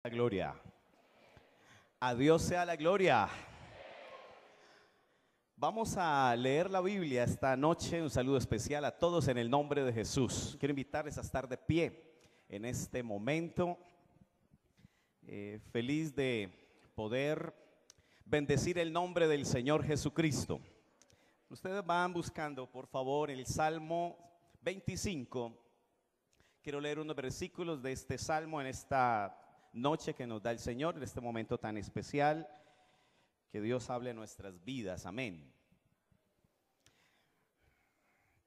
La gloria. A Dios sea la gloria. Vamos a leer la Biblia esta noche. Un saludo especial a todos en el nombre de Jesús. Quiero invitarles a estar de pie en este momento. Feliz de poder bendecir el nombre del Señor Jesucristo. Ustedes van buscando, por favor, el Salmo 25. Quiero leer unos versículos de este Salmo en esta noche que nos da el Señor, en este momento tan especial. Que Dios hable en nuestras vidas, amén.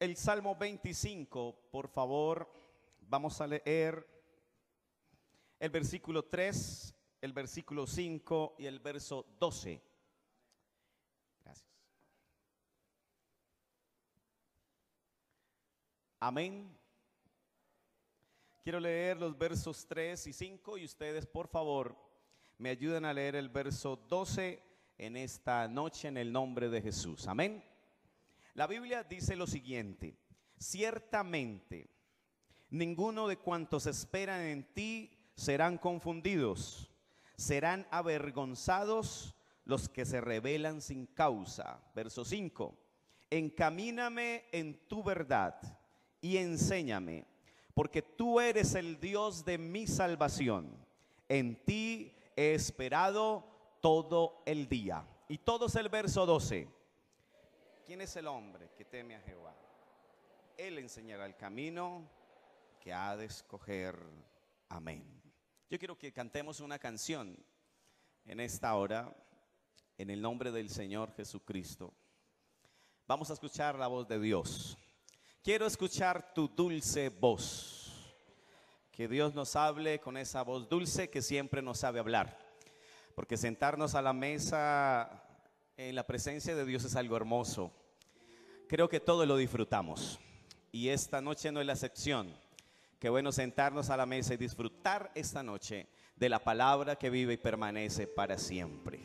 El Salmo 25, por favor, vamos a leer el versículo 3, el versículo 5 y el verso 12. Gracias. Amén. Quiero leer los versos 3 y 5 y ustedes, por favor, me ayudan a leer el verso 12 en esta noche en el nombre de Jesús. Amén. La Biblia dice lo siguiente: ciertamente, ninguno de cuantos esperan en ti serán confundidos, serán avergonzados los que se rebelan sin causa. Verso 5: encamíname en tu verdad y enséñame, porque tú eres el Dios de mi salvación. En ti he esperado todo el día. Y todos el verso 12. ¿Quién es el hombre que teme a Jehová? Él enseñará el camino que ha de escoger. Amén. Yo quiero que cantemos una canción en esta hora, en el nombre del Señor Jesucristo. Vamos a escuchar la voz de Dios. Quiero escuchar tu dulce voz. Que Dios nos hable con esa voz dulce que siempre nos sabe hablar. Porque sentarnos a la mesa en la presencia de Dios es algo hermoso. Creo que todos lo disfrutamos. Y esta noche no es la excepción. Qué bueno sentarnos a la mesa y disfrutar esta noche de la palabra que vive y permanece para siempre.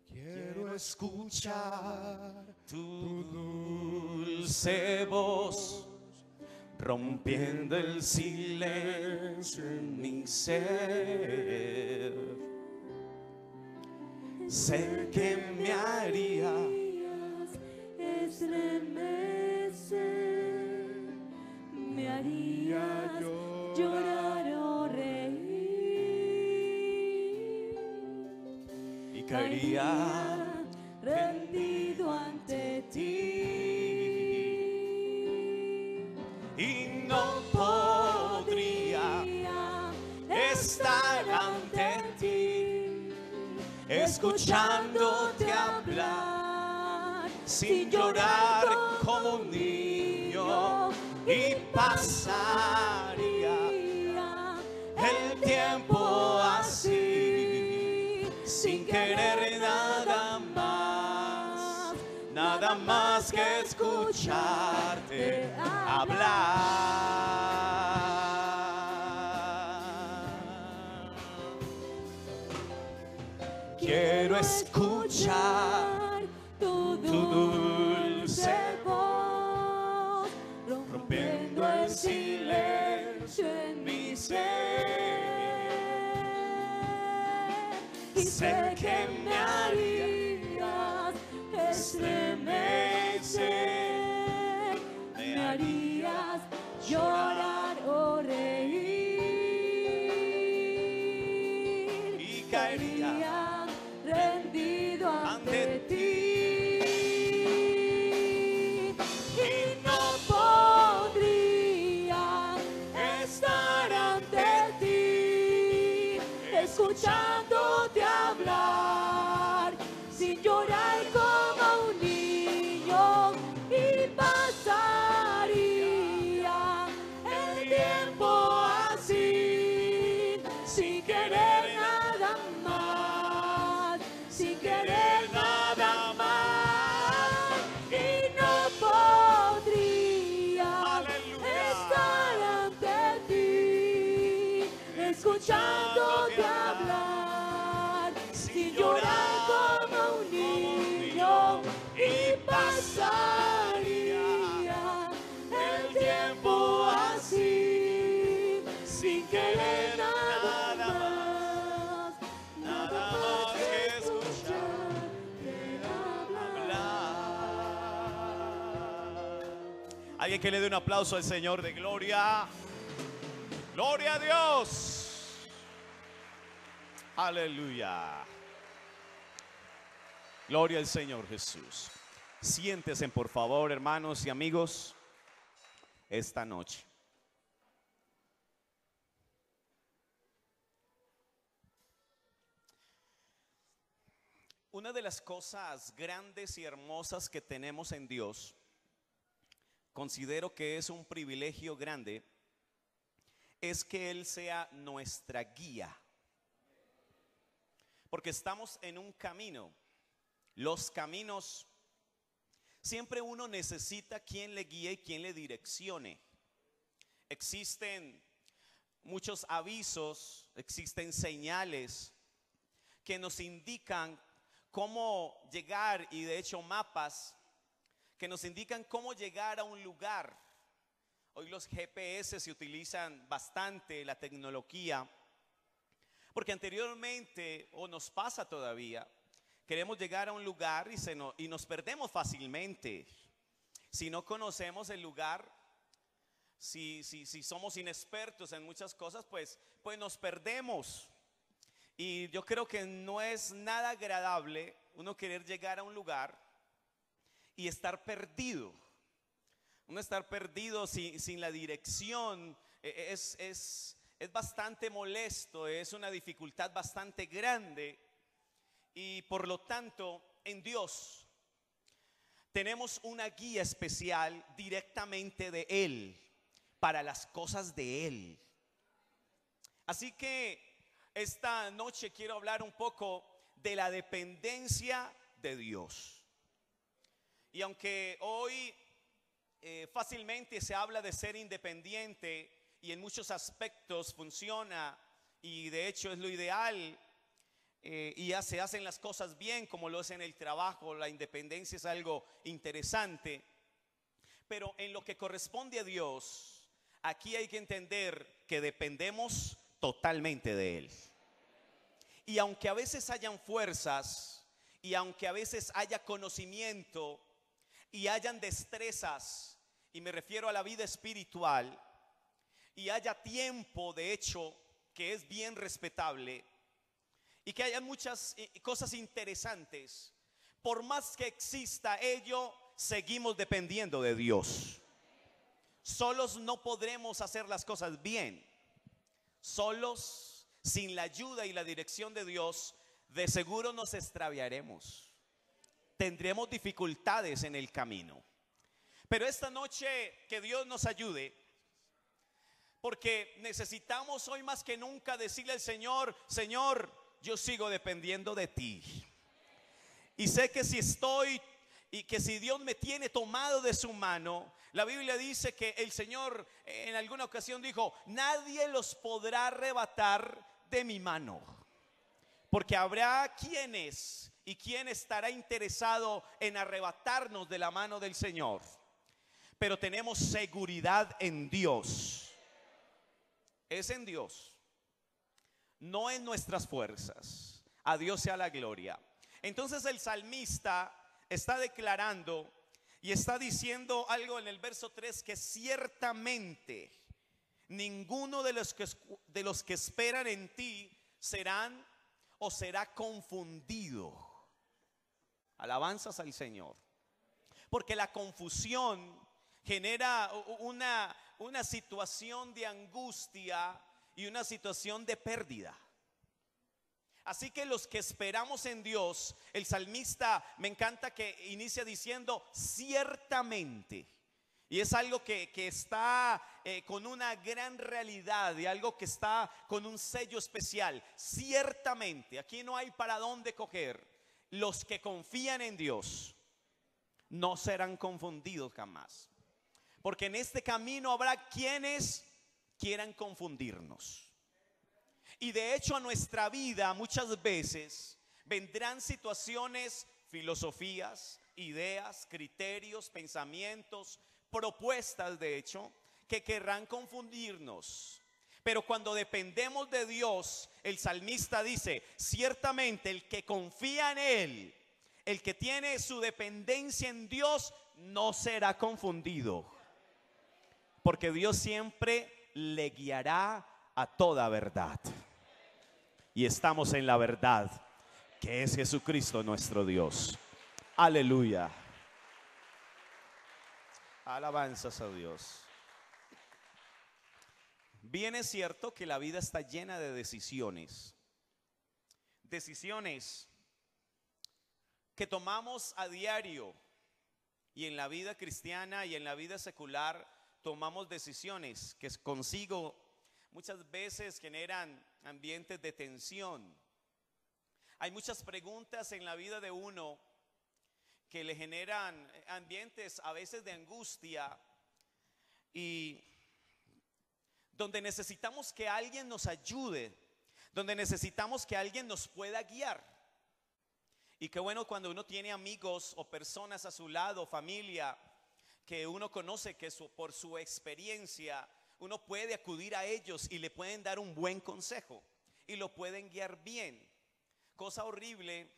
Quiero escuchar Tu dulce voz, rompiendo el silencio en mi ser. Sé que me haría estremecer, me harías llorar o reír, y caería rendido ante ti. y no podría estar ante ti, escuchándote hablar, sin llorar como un niño, y pasaría el tiempo así, sin querer nada más que escucharte hablar. Quiero escuchar tu dulce voz, rompiendo el silencio en mi ser. y Sé que me harías estremecer, me harías llorar o reír, y caería rendido ante ti. Y no podría estar ante ti, escuchándote hablar, sin llorar como un niño, y pasaría el tiempo así, sin querer nada más, sin querer nada más. Y no podría estar ante ti, escuchándote hablar, sin llorar como un niño, y pasaría el tiempo así, sin querer nada que le dé un aplauso al Señor de gloria. Gloria a Dios. Aleluya. Gloria al Señor Jesús. Siéntese por favor, hermanos y amigos, esta noche. Una de las cosas grandes y hermosas que tenemos en Dios, considero que es un privilegio grande, es que Él sea nuestra guía. Porque estamos en un camino. Los caminos, siempre uno necesita quien le guíe y quien le direccione. Existen muchos avisos, existen señales que nos indican cómo llegar, y de hecho mapas que nos indican cómo llegar a un lugar. Hoy los GPS se utilizan bastante, la tecnología, porque anteriormente, o nos pasa todavía, queremos llegar a un lugar y nos perdemos fácilmente. Si no conocemos el lugar, si somos inexpertos en muchas cosas, pues nos perdemos. Y yo creo que no es nada agradable uno querer llegar a un lugar y estar perdido. Uno estar perdido sin la dirección es bastante molesto, es una dificultad bastante grande. Y por lo tanto, en Dios tenemos una guía especial directamente de Él, para las cosas de Él. Así que esta noche quiero hablar un poco de la dependencia de Dios. Y aunque hoy fácilmente se habla de ser independiente y en muchos aspectos funciona, y de hecho es lo ideal, y ya se hacen las cosas bien como lo es en el trabajo, la independencia es algo interesante, pero en lo que corresponde a Dios, aquí hay que entender que dependemos totalmente de Él. Y aunque a veces hayan fuerzas, y aunque a veces haya conocimiento y hayan destrezas, y me refiero a la vida espiritual, y haya tiempo, de hecho, que es bien respetable, y que haya muchas cosas interesantes, por más que exista ello, seguimos dependiendo de Dios. Solos no podremos hacer las cosas bien. Solos, sin la ayuda y la dirección de Dios, de seguro nos extraviaremos. Tendremos dificultades en el camino. Pero esta noche que Dios nos ayude, porque necesitamos hoy más que nunca decirle al Señor: Señor, yo sigo dependiendo de ti. Y sé que si estoy, y que si Dios me tiene tomado de su mano, la Biblia dice que el Señor en alguna ocasión dijo: nadie los podrá arrebatar de mi mano. Porque habrá quienes, y quien estará interesado en arrebatarnos de la mano del Señor. Pero tenemos seguridad en Dios. Es en Dios, no en nuestras fuerzas. A Dios sea la gloria. Entonces el salmista está declarando y está diciendo algo en el verso 3, que ciertamente ninguno de los que esperan en ti serán o será confundido. Alabanzas al Señor. Porque la confusión genera una situación de angustia y una situación de pérdida. Así que los que esperamos en Dios, el salmista me encanta que inicia diciendo ciertamente. Y es algo que está con una gran realidad, y algo que está con un sello especial. Ciertamente, aquí no hay para dónde coger. Los que confían en Dios no serán confundidos jamás. Porque en este camino habrá quienes quieran confundirnos. Y de hecho a nuestra vida muchas veces vendrán situaciones, filosofías, ideas, criterios, pensamientos, propuestas de hecho, que querrán confundirnos. Pero cuando dependemos de Dios, el salmista dice: ciertamente el que confía en Él, el que tiene su dependencia en Dios, no será confundido. porque Dios siempre le guiará a toda verdad. Y estamos en la verdad, que es Jesucristo nuestro Dios. Aleluya. Alabanzas a Dios. Bien es cierto que la vida está llena de decisiones. Decisiones que tomamos a diario. Y en la vida cristiana y en la vida secular tomamos decisiones que consigo muchas veces generan ambientes de tensión. Hay muchas preguntas en la vida de uno que le generan ambientes a veces de angustia y donde necesitamos que alguien nos ayude, donde necesitamos que alguien nos pueda guiar. Y qué bueno cuando uno tiene amigos o personas a su lado, familia, que uno conoce que por su experiencia uno puede acudir a ellos y le pueden dar un buen consejo y lo pueden guiar bien. Cosa horrible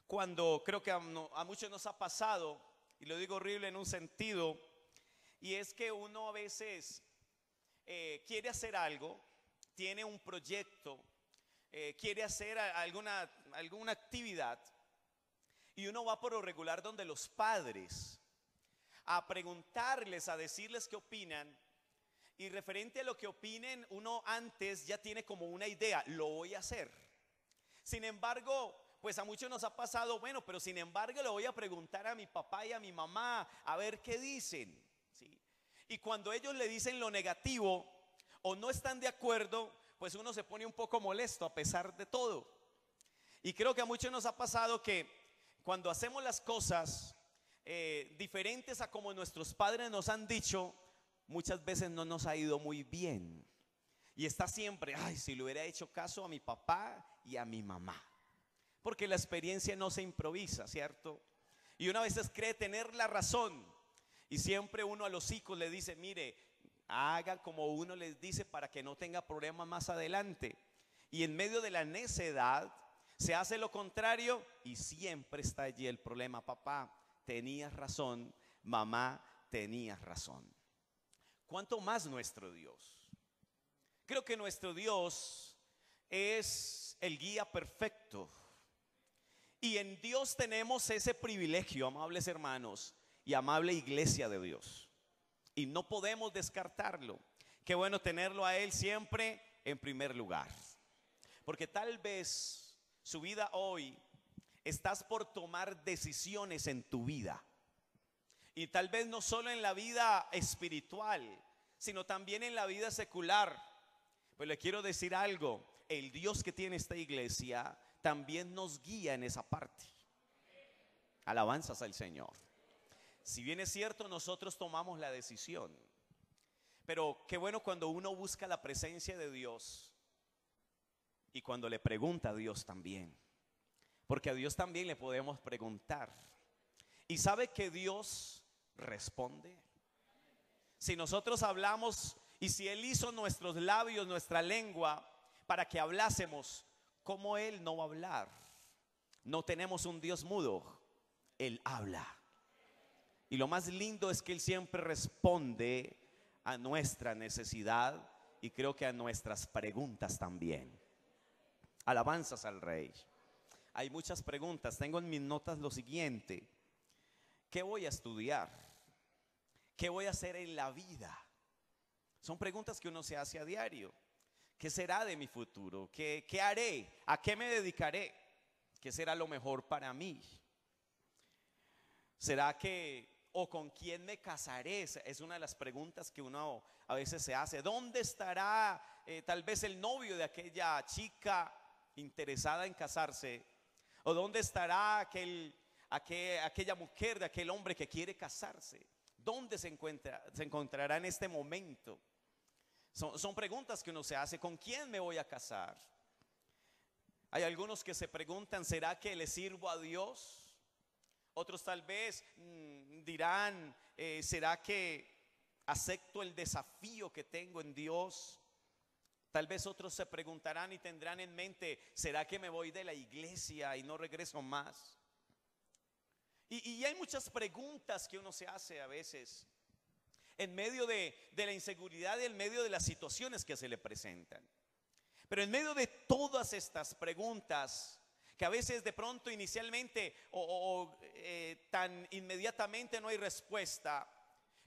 cuando creo que a muchos nos ha pasado, y lo digo horrible en un sentido, y es que uno a veces quiere hacer algo, tiene un proyecto, quiere hacer alguna actividad, y uno va por lo regular donde los padres a preguntarles, a decirles qué opinan, y referente a lo que opinen uno antes ya tiene como una idea, lo voy a hacer. Sin embargo, pues a muchos nos ha pasado, bueno, pero sin embargo le voy a preguntar a mi papá y a mi mamá a ver qué dicen, ¿sí? Y cuando ellos le dicen lo negativo o no están de acuerdo, pues uno se pone un poco molesto a pesar de todo. Y creo que a muchos nos ha pasado que cuando hacemos las cosas diferentes a como nuestros padres nos han dicho, muchas veces no nos ha ido muy bien. Y está siempre, ay, si le hubiera hecho caso a mi papá y a mi mamá. Porque la experiencia no se improvisa, ¿cierto? Y uno a veces cree tener la razón. Y siempre uno a los hijos le dice, mire, hagan como uno les dice para que no tenga problemas más adelante. Y en medio de la necedad se hace lo contrario y siempre está allí el problema. Papá, tenías razón, mamá, tenías razón. ¿Cuánto más nuestro Dios? Creo que nuestro Dios es el guía perfecto. Y en Dios tenemos ese privilegio, amables hermanos y amable iglesia de Dios. Y no podemos descartarlo. Qué bueno tenerlo a Él siempre en primer lugar. Porque tal vez su vida hoy estás por tomar decisiones en tu vida. Y tal vez no solo en la vida espiritual, sino también en la vida secular. Pues le quiero decir algo, el Dios que tiene esta iglesia también nos guía en esa parte. Alabanzas al Señor. Si bien es cierto, nosotros tomamos la decisión, pero qué bueno cuando uno busca la presencia de Dios y cuando le pregunta a Dios también, porque a Dios también le podemos preguntar. Y sabe que Dios responde. Si nosotros hablamos y si Él hizo nuestros labios, nuestra lengua, para que hablásemos, ¿cómo Él no va a hablar? No tenemos un Dios mudo, Él habla. Y lo más lindo es que Él siempre responde a nuestra necesidad y creo que a nuestras preguntas también. Alabanzas al Rey. Hay muchas preguntas. Tengo en mis notas lo siguiente: ¿qué voy a estudiar? ¿Qué voy a hacer en la vida? Son preguntas que uno se hace a diario. ¿Qué será de mi futuro? ¿Qué haré? ¿A qué me dedicaré? ¿Qué será lo mejor para mí? ¿Será que o con quién me casaré? Es una de las preguntas que uno a veces se hace. ¿Dónde estará tal vez el novio de aquella chica interesada en casarse? ¿O dónde estará aquella mujer de aquel hombre que quiere casarse? ¿Dónde se encontrará en este momento? Son preguntas que uno se hace. ¿Con quién me voy a casar? Hay algunos que se preguntan, ¿será que le sirvo a Dios? Otros tal vez dirán, ¿será que acepto el desafío que tengo en Dios? Tal vez otros se preguntarán y tendrán en mente, ¿será que me voy de la iglesia y no regreso más? Y hay muchas preguntas que uno se hace a veces. en medio de la inseguridad y en medio de las situaciones que se le presentan. Pero en medio de todas estas preguntas, que a veces de pronto inicialmente tan inmediatamente no hay respuesta,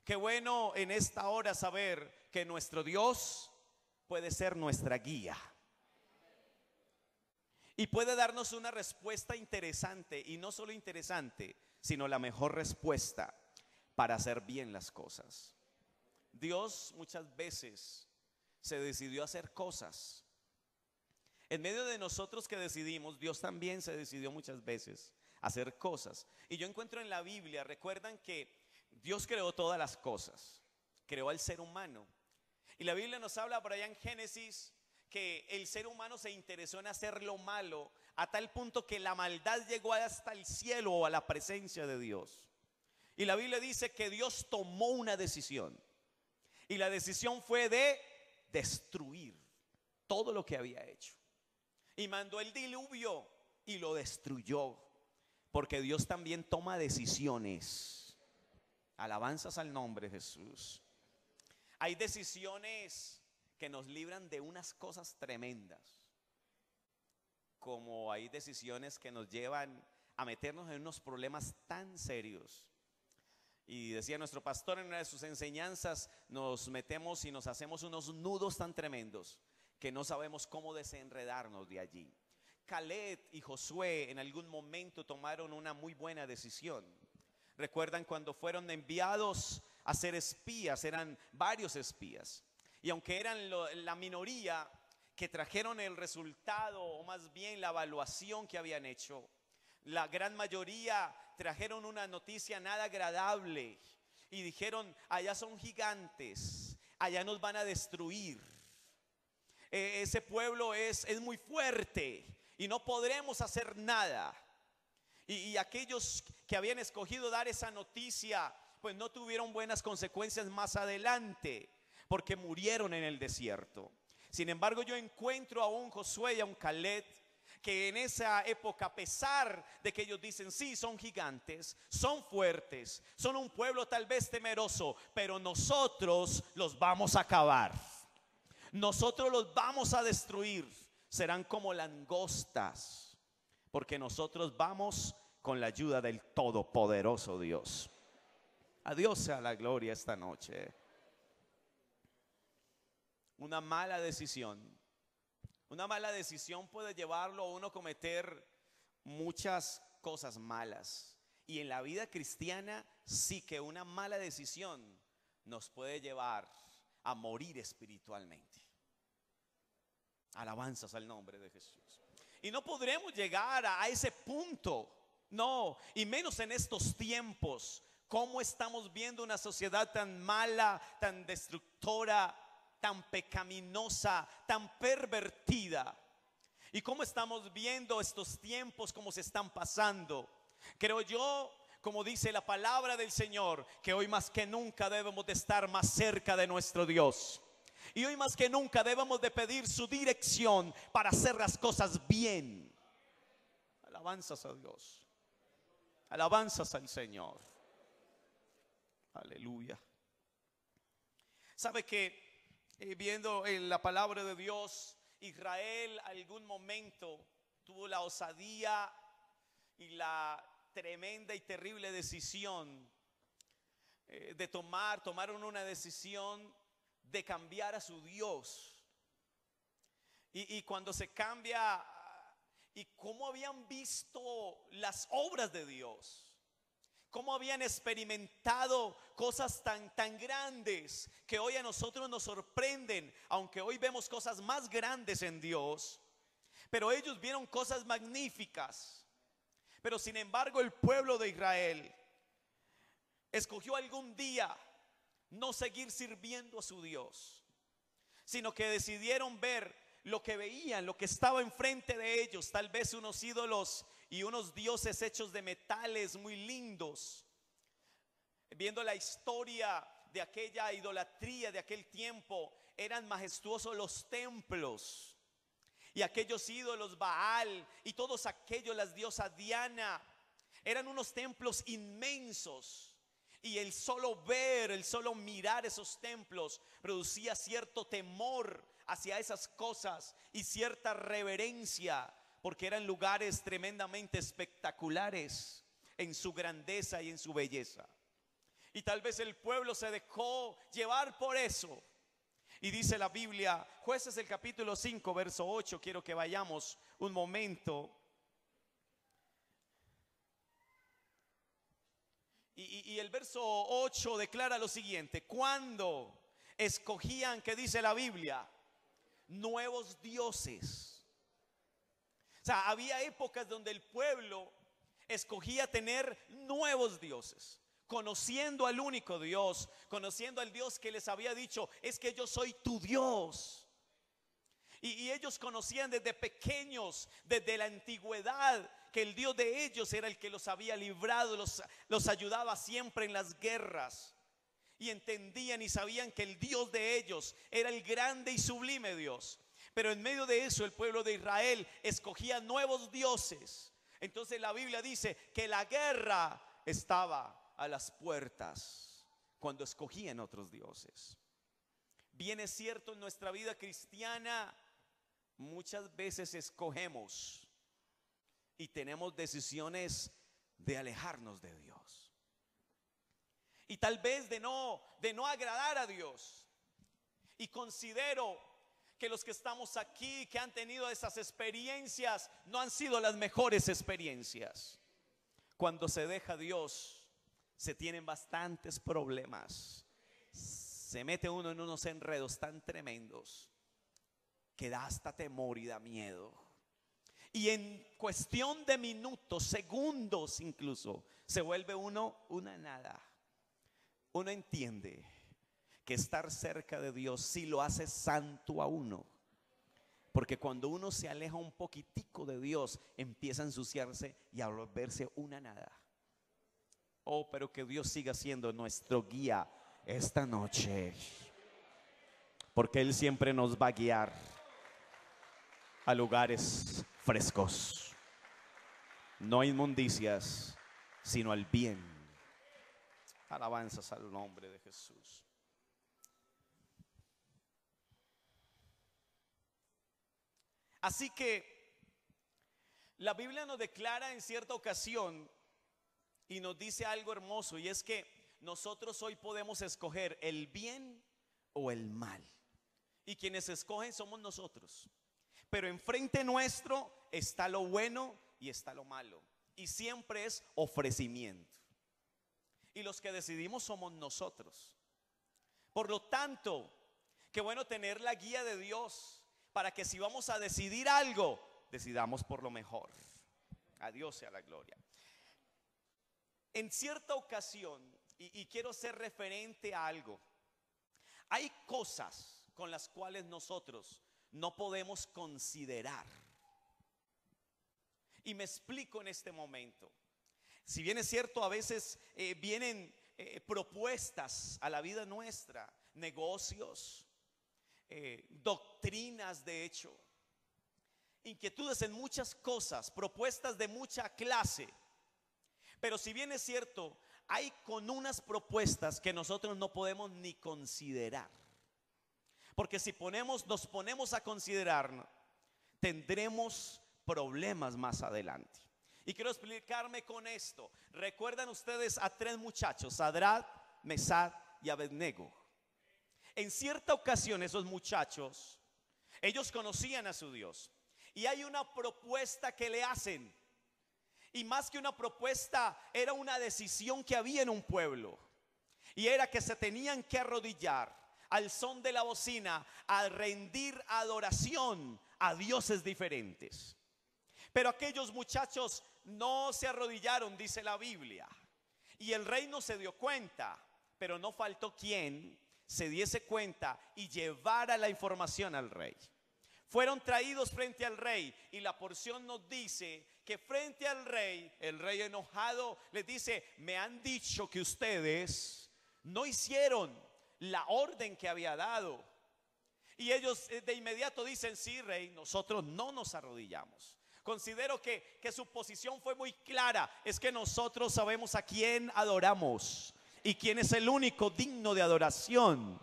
qué bueno en esta hora saber que nuestro Dios puede ser nuestra guía. Y puede darnos una respuesta interesante, y no solo interesante, sino la mejor respuesta para hacer bien las cosas. Dios muchas veces se decidió a hacer cosas. En medio de nosotros que decidimos, Dios también se decidió muchas veces a hacer cosas. Y yo encuentro en la Biblia, recuerdan que Dios creó todas las cosas, creó al ser humano. Y la Biblia nos habla por allá en Génesis que el ser humano se interesó en hacer lo malo a tal punto que la maldad llegó hasta el cielo o a la presencia de Dios. Y la Biblia dice que Dios tomó una decisión, y la decisión fue de destruir todo lo que había hecho, y mandó el diluvio y lo destruyó, porque Dios también toma decisiones. Alabanzas al nombre de Jesús. Hay decisiones que nos libran de unas cosas tremendas, como hay decisiones que nos llevan a meternos en unos problemas tan serios. Y decía nuestro pastor en una de sus enseñanzas, nos metemos y nos hacemos unos nudos tan tremendos que no sabemos cómo desenredarnos de allí. Caleb y Josué en algún momento tomaron una muy buena decisión. Recuerdan cuando fueron enviados a ser espías, eran varios espías. Y aunque eran la minoría que trajeron el resultado, o más bien la evaluación que habían hecho, la gran mayoría trajeron una noticia nada agradable y dijeron: allá son gigantes, allá nos van a destruir. Ese pueblo es muy fuerte y no podremos hacer nada. Y aquellos que habían escogido dar esa noticia, pues no tuvieron buenas consecuencias más adelante, porque murieron en el desierto. Sin embargo, yo encuentro a un Josué y a un Caleb que en esa época, a pesar de que ellos dicen: sí, son gigantes, son fuertes, son un pueblo tal vez temeroso, pero nosotros los vamos a acabar, nosotros los vamos a destruir, serán como langostas, porque nosotros vamos con la ayuda del todopoderoso Dios. A Dios sea la gloria esta noche. Una mala decisión puede llevarlo a uno a cometer muchas cosas malas. Y en la vida cristiana sí que una mala decisión nos puede llevar a morir espiritualmente. Alabanzas al nombre de Jesús. Y no podremos llegar a ese punto, no, y menos en estos tiempos. ¿Cómo estamos viendo una sociedad tan mala, tan destructora, tan pecaminosa, tan pervertida? ¿Y cómo estamos viendo estos tiempos, cómo se están pasando? Creo yo, como dice la palabra del Señor, que hoy más que nunca debemos de estar más cerca de nuestro Dios. Y hoy más que nunca debemos de pedir su dirección para hacer las cosas bien. Alabanzas a Dios. Alabanzas al Señor. Aleluya. ¿Sabe que viendo en la palabra de Dios, Israel algún momento tuvo la osadía y la tremenda y terrible decisión de tomaron una decisión de cambiar a su Dios? Y cuando se cambia, y cómo habían visto las obras de Dios, cómo habían experimentado cosas tan grandes que hoy a nosotros nos sorprenden, aunque hoy vemos cosas más grandes en Dios, pero ellos vieron cosas magníficas. Pero sin embargo, el pueblo de Israel escogió algún día no seguir sirviendo a su Dios, sino que decidieron ver lo que veían, lo que estaba enfrente de ellos, tal vez unos ídolos y unos dioses hechos de metales muy lindos. Viendo la historia de aquella idolatría de aquel tiempo, eran majestuosos los templos y aquellos ídolos Baal y todos aquellos, las diosas Diana, eran unos templos inmensos. Y el solo ver, el solo mirar esos templos producía cierto temor hacia esas cosas y cierta reverencia, porque eran lugares tremendamente espectaculares en su grandeza y en su belleza. Y tal vez el pueblo se dejó llevar por eso. Y dice la Biblia, Jueces el capítulo 5, verso 8, quiero que vayamos un momento. Y el verso 8 declara lo siguiente: cuando escogían, ¿qué dice la Biblia? Nuevos dioses. O sea, había épocas donde el pueblo escogía tener nuevos dioses, conociendo al único Dios, conociendo al Dios que les había dicho, es que yo soy tu Dios. Y ellos conocían desde pequeños, desde la antigüedad, que el Dios de ellos era el que los había librado, los ayudaba siempre en las guerras. Y entendían y sabían que el Dios de ellos era el grande y sublime Dios. Pero en medio de eso el pueblo de Israel escogía nuevos dioses. Entonces la Biblia dice que la guerra estaba a las puertas cuando escogían otros dioses. Bien es cierto, en nuestra vida cristiana muchas veces escogemos y tenemos decisiones de alejarnos de Dios. Y tal vez de no agradar a Dios. Y considero que los que estamos aquí, que han tenido esas experiencias, no han sido las mejores experiencias. Cuando se deja a Dios, se tienen bastantes problemas. Se mete uno en unos enredos tan tremendos que da hasta temor y da miedo. Y en cuestión de minutos, segundos incluso, se vuelve uno una nada. Uno entiende que estar cerca de Dios sí lo hace santo a uno. Porque cuando uno se aleja un poquitico de Dios, empieza a ensuciarse y a volverse una nada. Oh, pero que Dios siga siendo nuestro guía esta noche, porque Él siempre nos va a guiar a lugares frescos, no a inmundicias, sino al bien. Alabanzas al nombre de Jesús. Así que la Biblia nos declara en cierta ocasión y nos dice algo hermoso, y es que nosotros hoy podemos escoger el bien o el mal, y quienes escogen somos nosotros. Pero enfrente nuestro está lo bueno y está lo malo, y siempre es ofrecimiento, y los que decidimos somos nosotros. Por lo tanto, qué bueno tener la guía de Dios para que si vamos a decidir algo, decidamos por lo mejor. A Dios sea la gloria. En cierta ocasión, y quiero ser referente a algo, hay cosas con las cuales nosotros no podemos considerar. Y me explico en este momento. Si bien es cierto, a veces vienen propuestas a la vida nuestra, negocios, doctrinas, de hecho, inquietudes en muchas cosas, propuestas de mucha clase. Pero si bien es cierto, hay con unas propuestas que nosotros no podemos ni considerar. Porque si nos ponemos a considerar, tendremos problemas más adelante. Y quiero explicarme con esto. ¿Recuerdan ustedes a tres muchachos, Sadrach, Mesach y Abednego? En cierta ocasión esos muchachos, ellos conocían a su Dios, y hay una propuesta que le hacen. Y más que una propuesta, era una decisión que había en un pueblo, y era que se tenían que arrodillar al son de la bocina a rendir adoración a dioses diferentes. Pero aquellos muchachos no se arrodillaron, dice la Biblia, y el rey no se dio cuenta. Pero no faltó quien se diese cuenta y llevara la información al rey. Fueron traídos frente al rey, y la porción nos dice que frente al rey, el rey enojado les dice: me han dicho que ustedes no hicieron la orden que había dado. Y ellos de inmediato dicen: sí, rey, nosotros no nos arrodillamos. Considero que su posición fue muy clara: es que nosotros sabemos a quién adoramos, ¿Y quién es el único digno de adoración?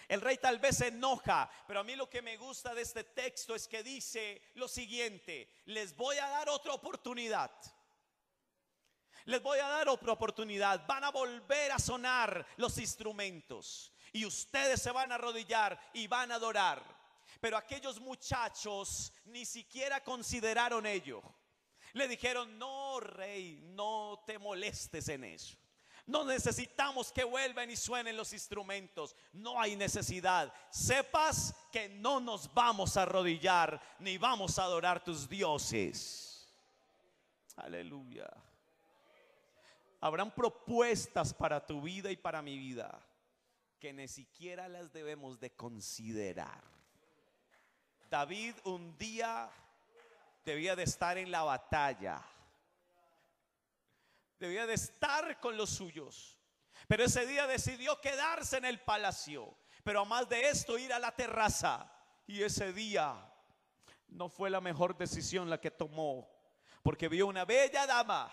El rey tal vez se enoja, pero a mí lo que me gusta de este texto es que dice lo siguiente: les voy a dar otra oportunidad. Les voy a dar otra oportunidad. Van a volver a sonar los instrumentos y ustedes se van a arrodillar y van a adorar. Pero aquellos muchachos ni siquiera consideraron ello. Le dijeron: no, rey, no te molestes en eso. No necesitamos que vuelvan y suenen los instrumentos. No hay necesidad. Sepas que no nos vamos a arrodillar ni vamos a adorar tus dioses. Aleluya. Habrán propuestas para tu vida y para mi vida que ni siquiera las debemos de considerar. David un día debía de estar en la batalla. Debía de estar con los suyos, pero ese día decidió quedarse en el palacio, pero a más de esto ir a la terraza. Y ese día no fue la mejor decisión la que tomó, porque vio una bella dama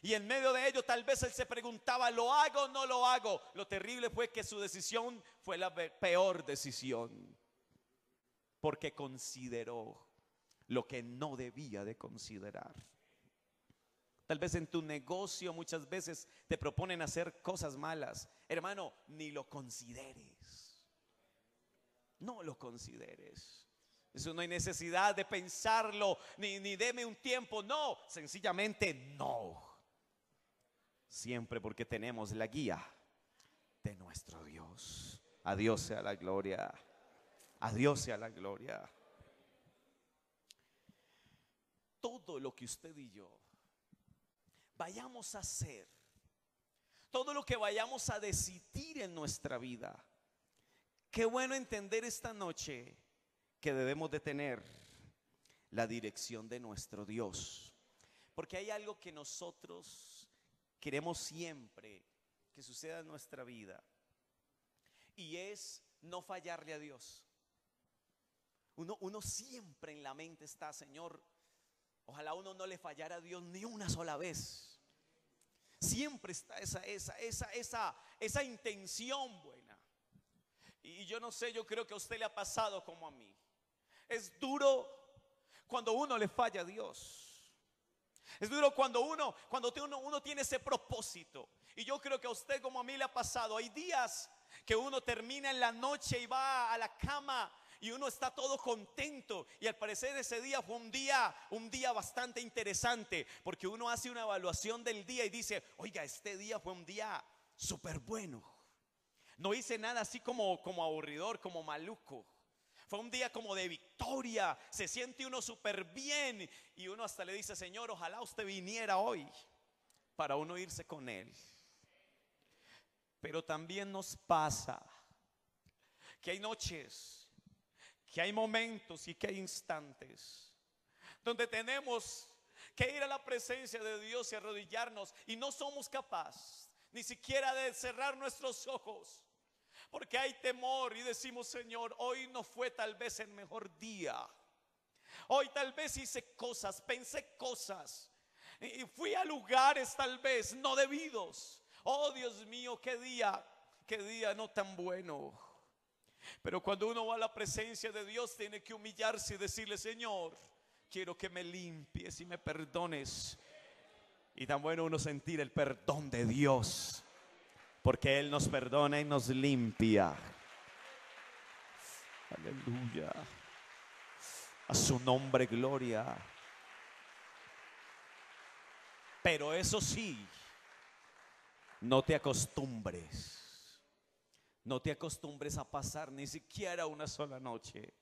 y en medio de ello tal vez él se preguntaba: ¿lo hago o no lo hago? Lo terrible fue que su decisión fue la peor decisión, porque consideró lo que no debía de considerar. Tal vez en tu negocio muchas veces te proponen hacer cosas malas. Hermano, ni lo consideres. No lo consideres. Eso no hay necesidad de pensarlo, ni deme un tiempo. No, sencillamente no. Siempre porque tenemos la guía de nuestro Dios. A Dios sea la gloria. A Dios sea la gloria. Todo lo que usted y yo vayamos a hacer, todo lo que vayamos a decidir en nuestra vida, qué bueno entender esta noche que debemos de tener la dirección de nuestro Dios. Porque hay algo que nosotros queremos siempre que suceda en nuestra vida, y es no fallarle a Dios. Uno siempre en la mente está: Señor, ojalá uno no le fallara a Dios ni una sola vez. Siempre está esa intención buena. Y yo no sé, yo creo que a usted le ha pasado como a mí. Es duro cuando uno le falla a Dios. Es duro cuando uno tiene ese propósito. Y yo creo que a usted como a mí le ha pasado. Hay días que uno termina en la noche y va a la cama y uno está todo contento, y al parecer ese día fue un día bastante interesante, porque uno hace una evaluación del día y dice: oiga, este día fue un día súper bueno. No hice nada así como aburridor, como maluco. Fue un día como de victoria. Se siente uno súper bien, y uno hasta le dice: Señor, ojalá usted viniera hoy para uno irse con Él. Pero también nos pasa que hay noches, que hay momentos y que hay instantes donde tenemos que ir a la presencia de Dios y arrodillarnos, y no somos capaces ni siquiera de cerrar nuestros ojos, porque hay temor y decimos: Señor, hoy no fue tal vez el mejor día. Hoy tal vez hice cosas, pensé cosas y fui a lugares tal vez no debidos. Oh Dios mío, qué día no tan bueno. Pero cuando uno va a la presencia de Dios, tiene que humillarse y decirle: Señor, quiero que me limpies y me perdones. Y tan bueno uno sentir el perdón de Dios, porque Él nos perdona y nos limpia. Aleluya. A su nombre gloria. Pero eso sí, no te acostumbres. No te acostumbres a pasar ni siquiera una sola noche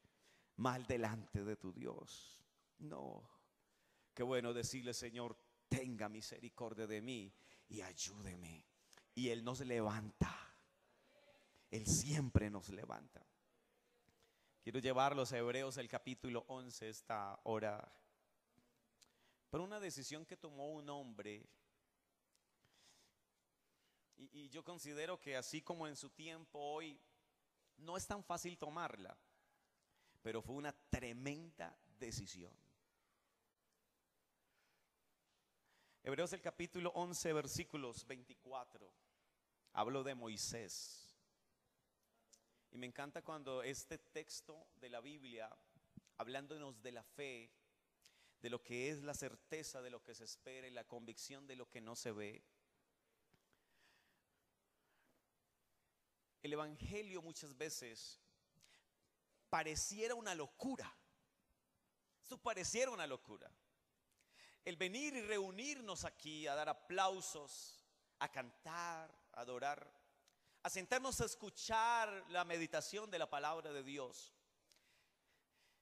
mal delante de tu Dios. No. Qué bueno decirle: Señor, tenga misericordia de mí y ayúdeme. Y Él nos levanta. Él siempre nos levanta. Quiero llevarlos a Hebreos, el capítulo 11 esta hora, por una decisión que tomó un hombre. Y yo considero que así como en su tiempo, hoy no es tan fácil tomarla, pero fue una tremenda decisión. Hebreos el capítulo 11 versículos 24. Hablo de Moisés. Y me encanta cuando este texto de la Biblia, hablándonos de la fe, de lo que es la certeza de lo que se espera y la convicción de lo que no se ve. El evangelio muchas veces pareciera una locura. Esto pareciera una locura. El venir y reunirnos aquí a dar aplausos, a cantar, a adorar, a sentarnos a escuchar la meditación de la palabra de Dios.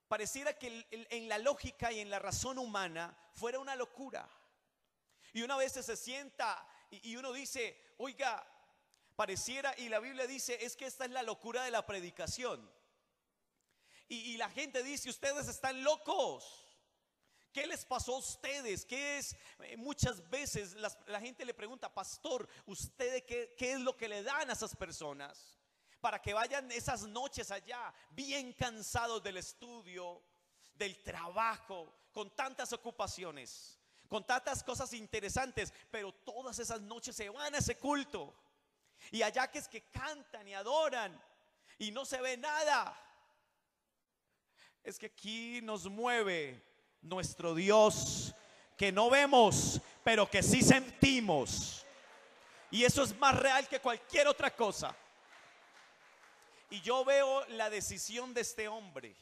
Pareciera que en la lógica y en la razón humana fuera una locura. Y una vez se sienta y uno dice, oiga, pareciera, y la Biblia dice, es que esta es la locura de la predicación. Y la gente dice, ustedes están locos. ¿Qué les pasó a ustedes? ¿Qué es? Muchas veces la gente le pregunta, pastor, ¿usted qué es lo que le dan a esas personas? Para que vayan esas noches allá, bien cansados del estudio, del trabajo, con tantas ocupaciones, con tantas cosas interesantes, pero todas esas noches se van a ese culto. Y allá que es que cantan y adoran y no se ve nada. Es que aquí nos mueve nuestro Dios, que no vemos, pero que sí sentimos. Y eso es más real que cualquier otra cosa. Y yo veo la decisión de este hombre.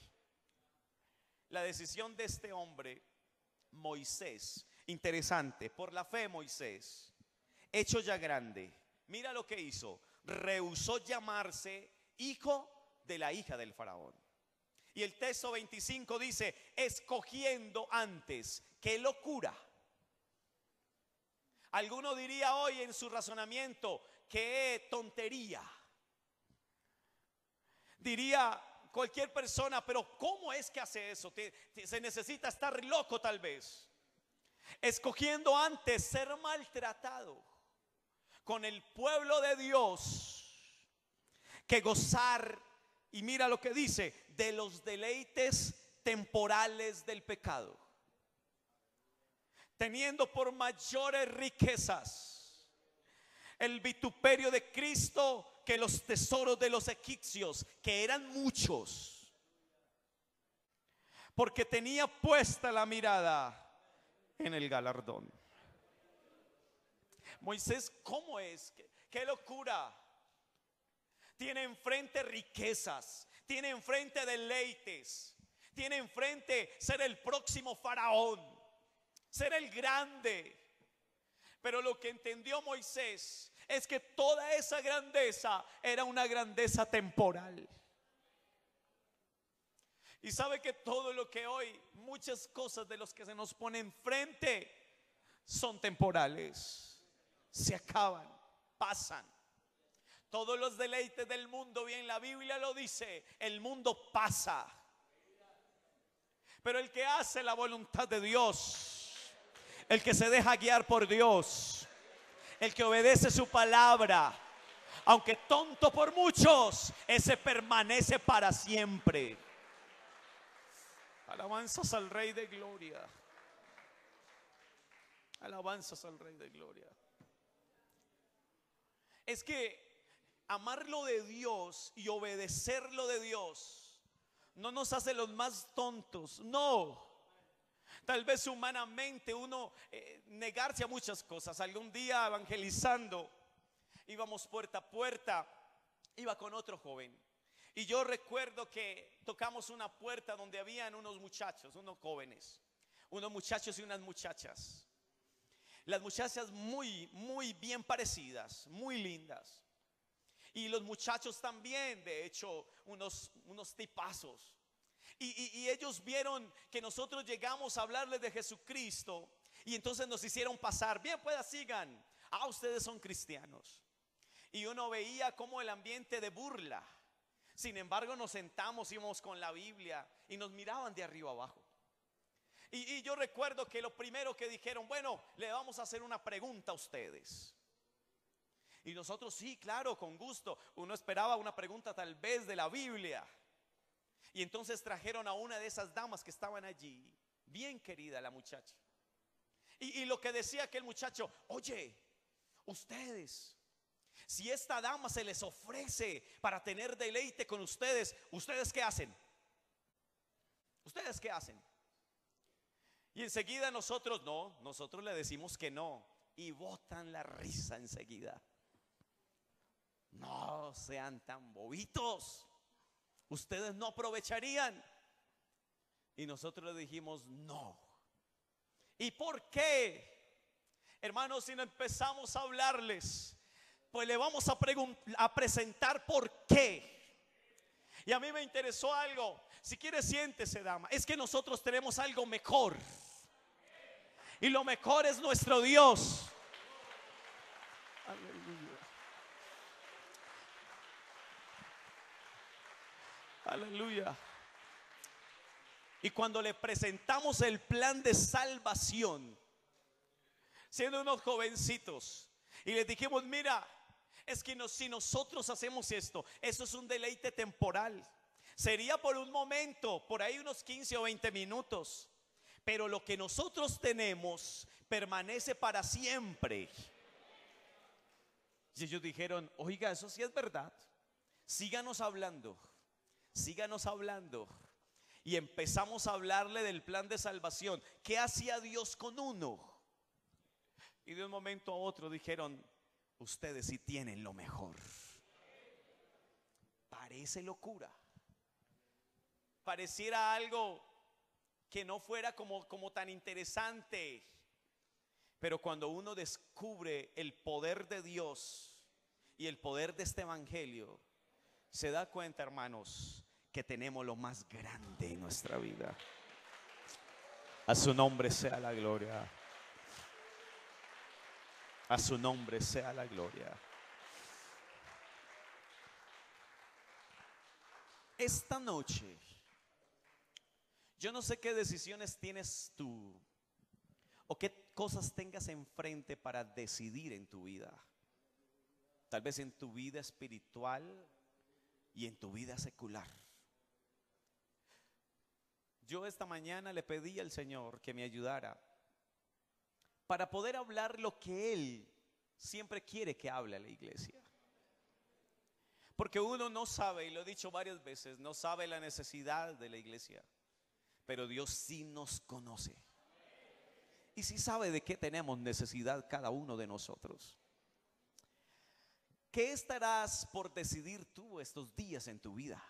La decisión de este hombre, Moisés. Interesante, por la fe Moisés, hecho ya grande, mira lo que hizo. Rehusó llamarse hijo de la hija del faraón. Y el texto 25 dice, escogiendo antes. ¡Qué locura! Alguno diría hoy en su razonamiento, ¡qué tontería! Diría cualquier persona, pero ¿cómo es que hace eso? Se necesita estar loco tal vez. Escogiendo antes ser maltratado con el pueblo de Dios que gozar, y mira lo que dice, de los deleites temporales del pecado, teniendo por mayores riquezas el vituperio de Cristo que los tesoros de los egipcios, que eran muchos, porque tenía puesta la mirada en el galardón. Moisés, ¿cómo es? ¿Qué locura? Tiene enfrente riquezas, tiene enfrente deleites, tiene enfrente ser el próximo faraón, ser el grande. Pero lo que entendió Moisés es que toda esa grandeza era una grandeza temporal. Y sabe que todo lo que hoy, muchas cosas de los que se nos ponen enfrente son temporales, se acaban, pasan. Todos los deleites del mundo, bien la Biblia lo dice, el mundo pasa. Pero el que hace la voluntad de Dios, el que se deja guiar por Dios, el que obedece su palabra, aunque tonto por muchos, ese permanece para siempre. Alabanzas al Rey de Gloria. Alabanzas al Rey de Gloria. Es que amarlo de Dios y obedecerlo de Dios no nos hace los más tontos, no. Tal vez humanamente uno negarse a muchas cosas. Algún día evangelizando, íbamos puerta a puerta, iba con otro joven. Y yo recuerdo que tocamos una puerta donde habían unos muchachos, unos jóvenes, unos muchachos y unas muchachas. Las muchachas muy bien parecidas, muy lindas. Y los muchachos también, de hecho, unos tipazos. Y ellos vieron que nosotros llegamos a hablarles de Jesucristo. Y entonces nos hicieron pasar. Bien, pues sigan. Ah, ustedes son cristianos. Y uno veía como el ambiente de burla. Sin embargo, nos sentamos, íbamos con la Biblia y nos miraban de arriba abajo. Y yo recuerdo que lo primero que dijeron, bueno, le vamos a hacer una pregunta a ustedes. Y nosotros, sí, claro, con gusto. Uno esperaba una pregunta tal vez de la Biblia. Y entonces trajeron a una de esas damas que estaban allí, bien querida la muchacha. Y lo que decía aquel muchacho, oye, ustedes, Si esta dama se les ofrece para tener deleite con ustedes, ¿ustedes qué hacen? ¿Ustedes qué hacen? Y enseguida nosotros le decimos que no. Y botan la risa enseguida. No sean tan bobitos. Ustedes no aprovecharían. Y nosotros le dijimos no. ¿Y por qué? Hermanos, si no empezamos a hablarles, pues le vamos a presentar por qué. Y a mí me interesó algo. Si quiere, siéntese, dama. Es que nosotros tenemos algo mejor. Y lo mejor es nuestro Dios. Aleluya. Aleluya. Y cuando le presentamos el plan de salvación, siendo unos jovencitos, y les dijimos, mira, es que si nosotros hacemos esto, eso es un deleite temporal. Sería por un momento, por ahí unos 15 o 20 minutos. Pero lo que nosotros tenemos permanece para siempre. Y ellos dijeron, oiga, eso sí es verdad. Síganos hablando. Síganos hablando. Y empezamos a hablarle del plan de salvación. ¿Qué hacía Dios con uno? Y de un momento a otro dijeron, ustedes sí tienen lo mejor. Parece locura. Pareciera algo que no fuera como tan interesante. Pero cuando uno descubre el poder de Dios y el poder de este evangelio, se da cuenta, hermanos, que tenemos lo más grande en nuestra vida. A su nombre sea la gloria. A su nombre sea la gloria. Esta noche, yo no sé qué decisiones tienes tú o qué cosas tengas enfrente para decidir en tu vida. Tal vez en tu vida espiritual y en tu vida secular. Yo esta mañana le pedí al Señor que me ayudara para poder hablar lo que Él siempre quiere que hable a la iglesia. Porque uno no sabe, y lo he dicho varias veces, no sabe la necesidad de la iglesia. Pero Dios sí nos conoce. Y sí sabe de qué tenemos necesidad cada uno de nosotros. ¿Qué estarás por decidir tú estos días en tu vida?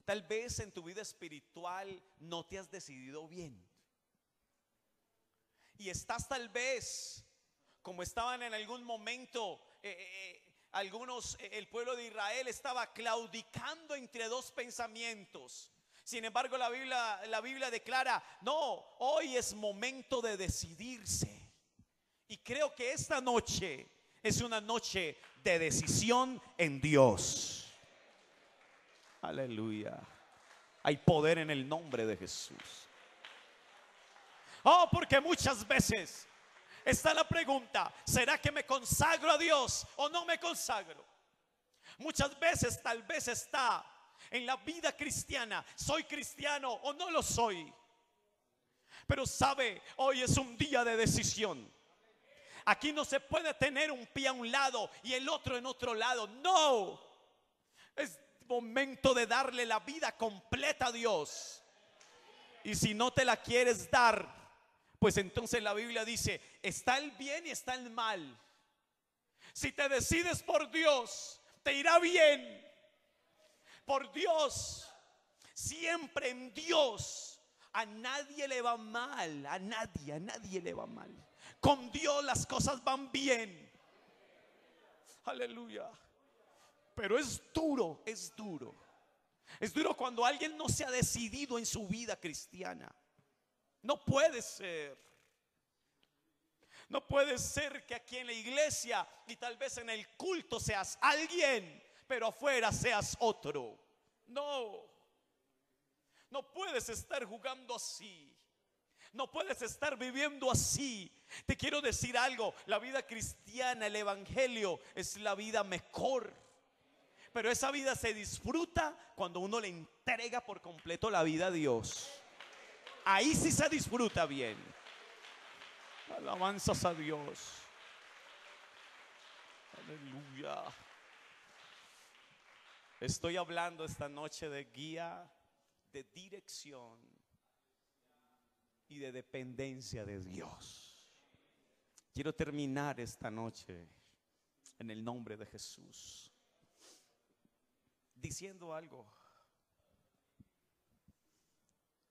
Tal vez en tu vida espiritual no te has decidido bien. Y estás tal vez como estaban en algún momento el pueblo de Israel estaba claudicando entre dos pensamientos. Sin embargo, la Biblia declara, no, hoy es momento de decidirse. Y creo que esta noche es una noche de decisión en Dios. Aleluya. Hay poder en el nombre de Jesús. Oh, porque muchas veces está la pregunta, ¿será que me consagro a Dios o no me consagro? Muchas veces tal vez está en la vida cristiana, ¿soy cristiano o no lo soy? Pero sabe, hoy es un día de decisión. Aquí no se puede tener un pie a un lado y el otro en otro lado. No, es momento de darle la vida completa a Dios. Y si no te la quieres dar, pues entonces la Biblia dice, está el bien y está el mal. Si te decides por Dios, te irá bien. Por Dios, siempre en Dios, a nadie le va mal, a nadie le va mal. Con Dios las cosas van bien. Aleluya. Pero es duro, es duro. Es duro cuando alguien no se ha decidido en su vida cristiana. No puede ser. No puede ser que aquí en la iglesia y tal vez en el culto seas alguien, pero afuera seas otro. No. No puedes estar jugando así. No puedes estar viviendo así. Te quiero decir algo, la vida cristiana, el evangelio es la vida mejor. Pero esa vida se disfruta cuando uno le entrega por completo la vida a Dios. Ahí sí se disfruta bien. Alabanzas a Dios. Aleluya. Estoy hablando esta noche de guía, de dirección y de dependencia de Dios. Quiero terminar esta noche en el nombre de Jesús diciendo algo.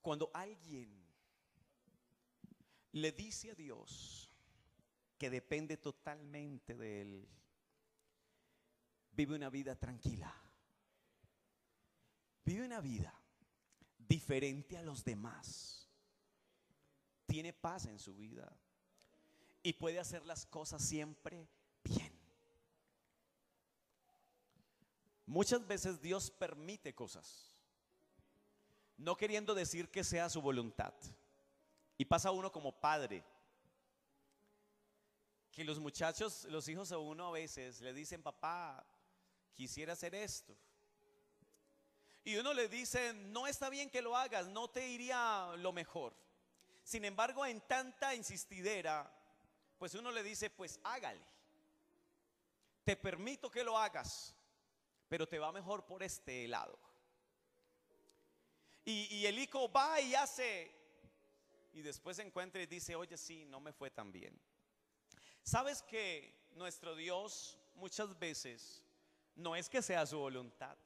Cuando alguien le dice a Dios que depende totalmente de Él, vive una vida tranquila, vive una vida diferente a los demás, tiene paz en su vida y puede hacer las cosas siempre bien. Muchas veces Dios permite cosas, no queriendo decir que sea su voluntad. Y pasa uno como padre, que los muchachos, los hijos a uno a veces le dicen: papá, quisiera hacer esto. Y uno le dice: no está bien que lo hagas, no te iría lo mejor. Sin embargo, en tanta insistidera, pues uno le dice: pues hágale, te permito que lo hagas, pero te va mejor por este lado. Y el hijo va y hace, y después se encuentra y dice: oye, sí, no me fue tan bien. ¿Sabes que nuestro Dios muchas veces no es que sea su voluntad,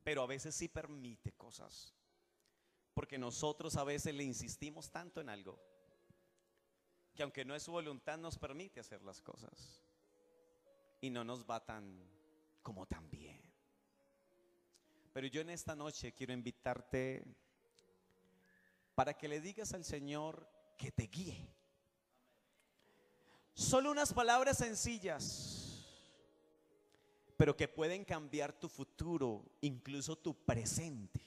pero a veces sí permite cosas? Porque nosotros a veces le insistimos tanto en algo que aunque no es su voluntad nos permite hacer las cosas y no nos va tan bien. Pero yo en esta noche quiero invitarte para que le digas al Señor que te guíe. Solo unas palabras sencillas, pero que pueden cambiar tu futuro, incluso tu presente.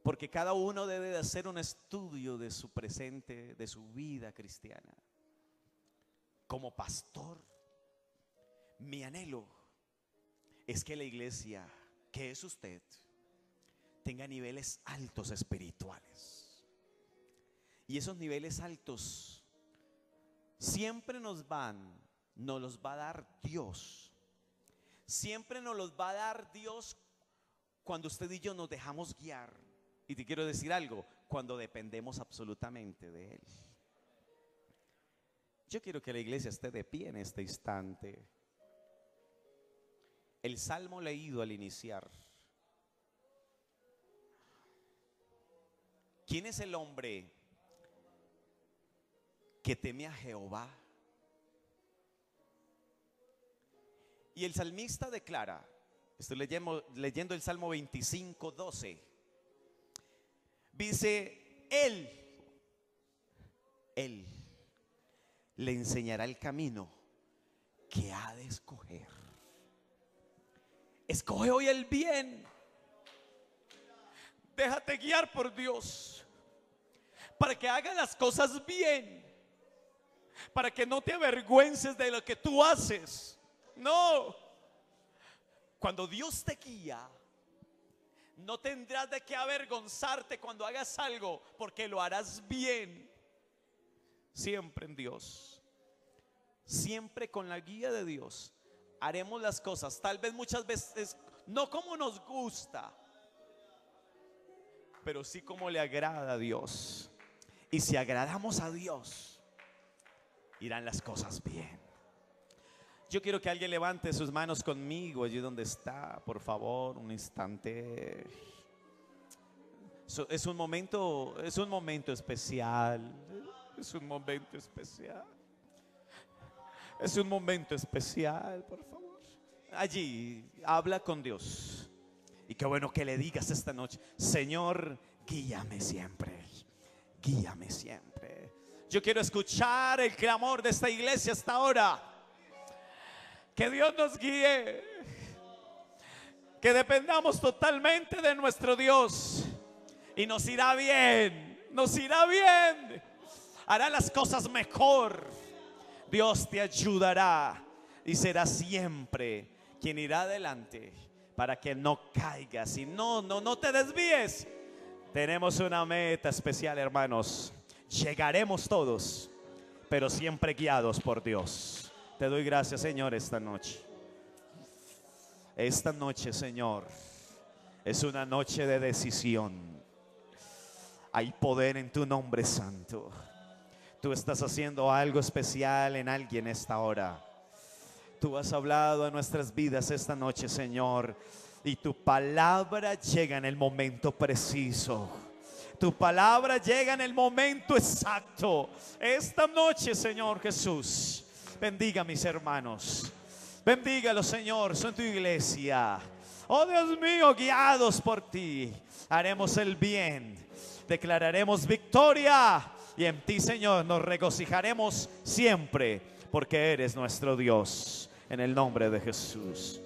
Porque cada uno debe de hacer un estudio de su presente, de su vida cristiana. Como pastor, mi anhelo es que la iglesia, que es usted, tenga niveles altos espirituales. Y esos niveles altos siempre nos los va a dar Dios. Siempre nos los va a dar Dios cuando usted y yo nos dejamos guiar. Y te quiero decir algo: cuando dependemos absolutamente de Él. Yo quiero que la iglesia esté de pie en este instante. El salmo leído al iniciar: ¿quién es el hombre que teme a Jehová? Y el salmista declara, estoy leyendo el Salmo 25:12. Dice: Él le enseñará el camino que ha de escoger. Escoge hoy el bien. Déjate guiar por Dios para que hagas las cosas bien, para que no te avergüences de lo que tú haces. No, cuando Dios te guía, no tendrás de qué avergonzarte cuando hagas algo, porque lo harás bien. Siempre en Dios, siempre con la guía de Dios, haremos las cosas, tal vez muchas veces no como nos gusta, pero sí como le agrada a Dios. Y si agradamos a Dios, irán las cosas bien. Yo quiero que alguien levante sus manos conmigo allí donde está, por favor, un instante. Es un momento especial. Es un momento especial. Es un momento especial, por favor. Allí, habla con Dios. Y qué bueno que le digas esta noche: Señor, guíame siempre. Guíame siempre. Yo quiero escuchar el clamor de esta iglesia hasta ahora. Que Dios nos guíe, que dependamos totalmente de nuestro Dios, y nos irá bien, hará las cosas mejor. Dios te ayudará y será siempre quien irá adelante para que no caigas y no te desvíes. Tenemos una meta especial, hermanos. Llegaremos todos, pero siempre guiados por Dios. Te doy gracias, Señor, esta noche. Esta noche, Señor, es una noche de decisión. Hay poder en tu nombre santo. Tú estás haciendo algo especial en alguien esta hora. Tú has hablado a nuestras vidas esta noche, Señor, y tu palabra llega en el momento preciso. Tu palabra llega en el momento exacto. Esta noche, Señor Jesús, bendiga a mis hermanos. Bendígalos, Señor, son tu iglesia. Oh Dios mío, guiados por ti, haremos el bien, declararemos victoria. Y en ti, Señor, nos regocijaremos siempre, porque eres nuestro Dios. En el nombre de Jesús.